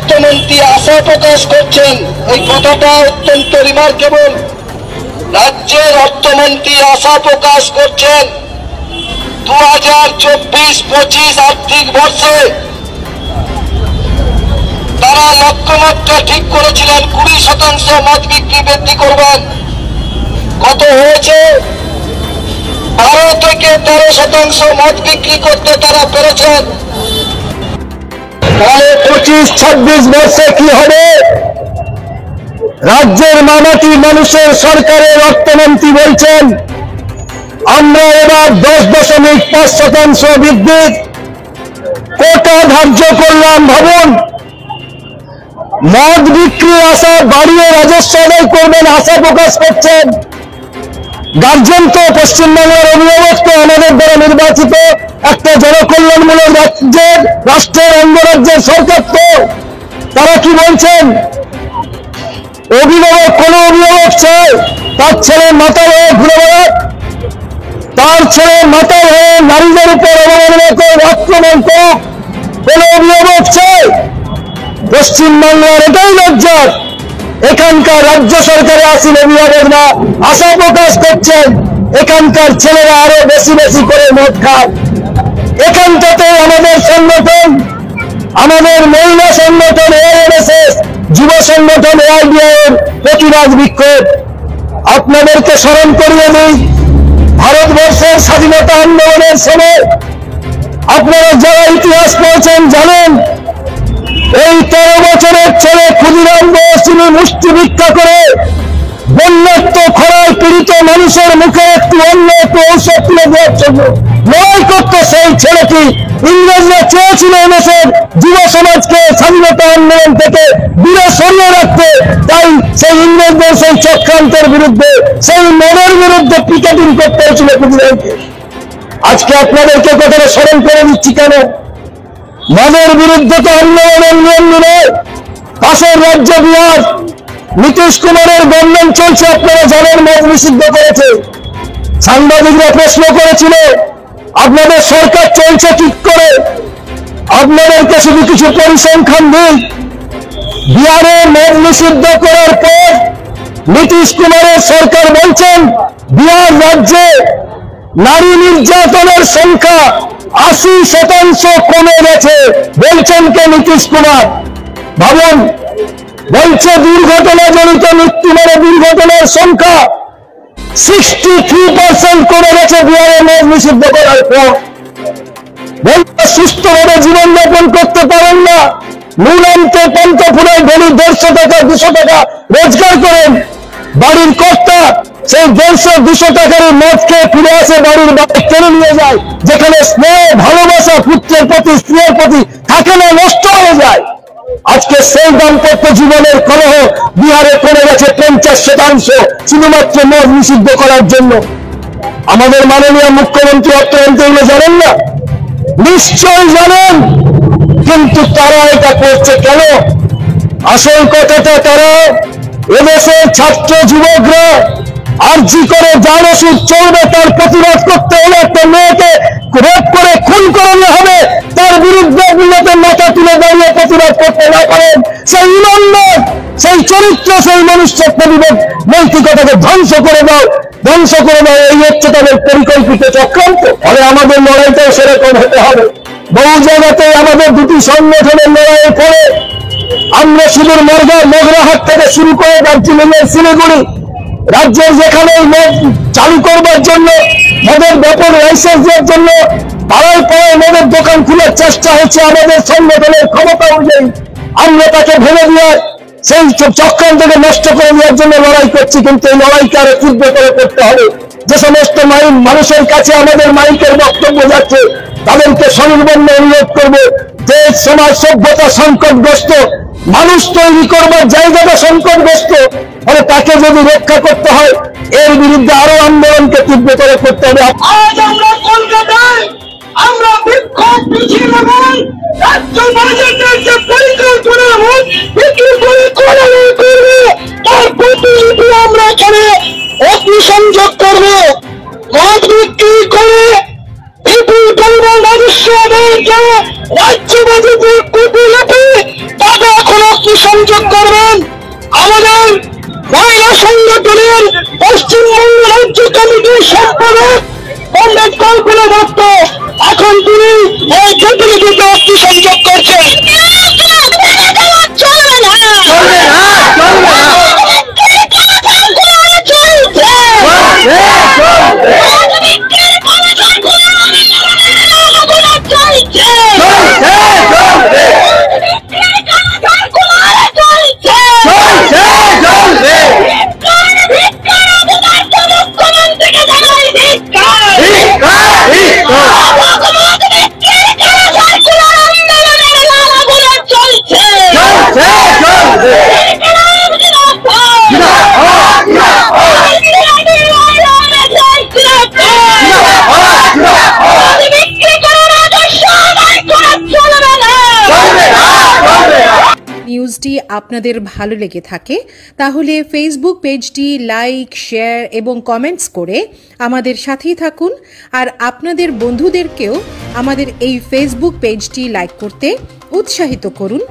অর্থমন্ত্রী আশা প্রকাশ করছেন, এই কথাটা অত্যন্ত রিমার্কেবল। রাজ্যের অর্থমন্ত্রী আশা প্রকাশ করছেন 2024-25 আর্থিক বর্ষে তারা লক্ষ্যমাত্রা ঠিক করেছিলেন 20% মদ বিক্রি বৃদ্ধি করবেন। কত হয়েছে? 12 থেকে 13% মদ বিক্রি করতে তারা পেরেছেন। তাহলে 25-26 বর্ষে কি হবে? রাজ্যের মামাটি মানুষের সরকারের অর্থমন্ত্রী বলছেন আমরা এবার 10.5% বৃদ্ধির কোটা ধার্য করলাম। ভাবুন, মদ বিক্রি আশা বাড়িয়ে রাজস্ব আদায় করবেন আশা প্রকাশ করছেন। গার্জেন তো পশ্চিমবাংলার অভিভাবক তো আমাদের দ্বারা নির্বাচিত একটা জনকল্যাণমূলক রাষ্ট্রের অঙ্গরাজ্যের সরকার তো, তারা কি বলছেন? অভিভাবক কোন অভিভাবক চায় তার ছেলে মাতাল হয়ে ঘুরে বেড়াক, তার ছেলে মাতাল হয়ে নারীদের উপর অবমাননা করে আক্রমণ করুক? কোন অভিভাবক চায়? পশ্চিমবাংলার এটাই লজ্জার। এখানকার রাজ্য সরকারে আসীন অভিভাবকরা আশা প্রকাশ করছেন এখানকার ছেলেরা আরো বেশি বেশি করে মদ খায়। এখানটাতে আমাদের সংগঠন, আমাদের মহিলা সংগঠন এআইএনএসএস, যুব সংগঠন এআইডিআই প্রতিবাদ বিক্ষোভ। আপনাদেরকে স্মরণ করিয়ে দিই, ভারতবর্ষের স্বাধীনতা আন্দোলনের সময় আপনারা যারা ইতিহাস পড়েছেন জানেন, এই 13 বছরের ছেলে ক্ষুদিরাম বসু তিনি মুষ্টি ভিক্ষা করে বন্যাত্ম খরায় পীড়িত মানুষের মুখে একটু অন্য একটু ঔষধ তুলে দেওয়ার জন্য লড়াই করতে সেই ছেলেটি। ইংরেজরা চেয়েছিল দেশের যুব সমাজকে স্বাধীনতা আন্দোলন থেকে দূরে সরিয়ে রাখতে, তাই সেই ইংরেজদের সেই চক্রান্তের বিরুদ্ধে, সেই মনের বিরুদ্ধে পিকেটিং করতে হয়েছিল ক্ষুদিরামকে। আজকে আপনাদেরকে কথাটা স্মরণ করে দিচ্ছি কেন? মদের বিরুদ্ধে তো আন্দোলনের নিয়ম নয়। পাশের রাজ্য বিহার, নীতিশ কুমারের গভর্নমেন্ট চলছে, আপনারা জানেন মদ নিষিদ্ধ করেছে। সাংবাদিকরা প্রশ্ন করেছিল আপনাদের সরকার চলছে ঠিক করে? আপনাদেরকে শুধু কিছু পরিসংখ্যান দিই। বিহারে মদ নিষিদ্ধ করার পর নীতিশ কুমারের সরকার বলছেন বিহার রাজ্যে নারী নির্যাতনের সংখ্যা 80% কমে গেছে। বলছেন কে? নীতিশ কুমার। ভাবুন, বলছে দুর্ঘটনাজনিত মৃত্যু মানে দুর্ঘটনার সংখ্যা 63% কমে গেছে বিহারে মদ নিষিদ্ধ করার পর। বলছে সুস্থভাবে জীবনযাপন করতে পারেন না, নুনান্তে পন্তপুরে ধনী 150 টাকা 200 টাকা রোজগার করেন, বাড়ির কর্তা সেই 150-200 টাকার মদ খেয়ে ফিরে আসে, বাড়ির বাইরে টেনে নিয়ে যায়, যেখানে স্নেহ ভালোবাসা পুত্রের প্রতি স্ত্রীর প্রতি থাকে না, নষ্ট হয়ে যায়। আজকে সেই দাম্পত্য জীবনের কলহ বিহারে কমে গেছে 50% শুধুমাত্র মদ নিষিদ্ধ করার জন্য। আমাদের মাননীয় মুখ্যমন্ত্রী অর্থমন্ত্রী এগুলো জানেন না? নিশ্চয়ই জানেন, কিন্তু তারা এটা করছে কেন? আসল কথাটা, তারা এদেশের ছাত্র যুবকরা আর্জি করে যার ওষুধ চলবে তার প্রতিবাদ করতে হলে একটা মেয়েকে রেপ করে খুন করানো হবে, তার বিরুদ্ধে বিলেতে মাথা তুলে দাঁড়িয়ে প্রতিবাদ করতে না পারেন, সেই ইমানদার, সেই চরিত্র, সেই মনুষ্যত্ববোধ নৈতিকতাকে ধ্বংস করে দাও, এই হচ্ছে তাদের পরিকল্পিত চক্রান্ত। ফলে আমাদের লড়াইটাও সেরকম হতে হবে। বহু জায়গাতে আমাদের দুটি সংগঠনের লড়াইয়ের ফলে আমরা শুধু মগরাহাট থেকে শুরু করে দার্জিলিংয়ের শিলিগুড়ি রাজ্যের যেখানে মদ চালু করবার জন্য, মদের ব্যাপক লাইসেন্স দেওয়ার জন্য পাড়ায় পাড়ায় মদের দোকান খোলার চেষ্টা হচ্ছে আমাদের সংগঠনের ক্ষমতা অনুযায়ী। আমরা তাকে ভেঙে দেওয়ার, সেই চক্রান্তকে নষ্ট করে দেওয়ার জন্য লড়াই করছি, কিন্তু এই লড়াইকে আরো তীব্র করে করতে হবে। যে সমস্ত মানুষের কাছে আমাদের মাইকের বক্তব্য যাচ্ছে তাদেরকে সনির্বন্ধ অনুরোধ করবো, দেশ সমাজ সভ্যতা সংকটগ্রস্ত, মানুষ তৈরি করবার জায়গাটা সংকটগ্রস্ত, ফলে তাকে যদি রক্ষা করতে হয় এর বিরুদ্ধে আরো আন্দোলনকে তীব্র করে করতে হবে। আজ আমরা কলকাতায় আমরা বিক্ষোভ মিছিল এবং রাজ্য বাজেটের যে পরিকল্পনা এবং বিক্রি করে করবে তার প্রতিলিপি আমরা এখানে অগ্নিসংযোগ করবো। মদ বিক্রি করে বিপুল পরিমাণ রাজস্ব আদায়ের জন্য রাজ্য বাজেটের প্রতিলিপি টাকা সম্পাদক পণ্ডিত কল্পনা দত্ত এখন তিনি এই প্রতিনিধিকে অগ্নিসংযোগ করছেন। চলবে না, নিউজটি আপনাদের ভালো লেগে থাকে তাহলে ফেসবুক পেজটি লাইক, শেয়ার এবং কমেন্টস করে আমাদের সাথেই থাকুন। আর আপনাদের বন্ধুদেরকেও আমাদের এই ফেসবুক পেজটি লাইক করতে উৎসাহিত করুন।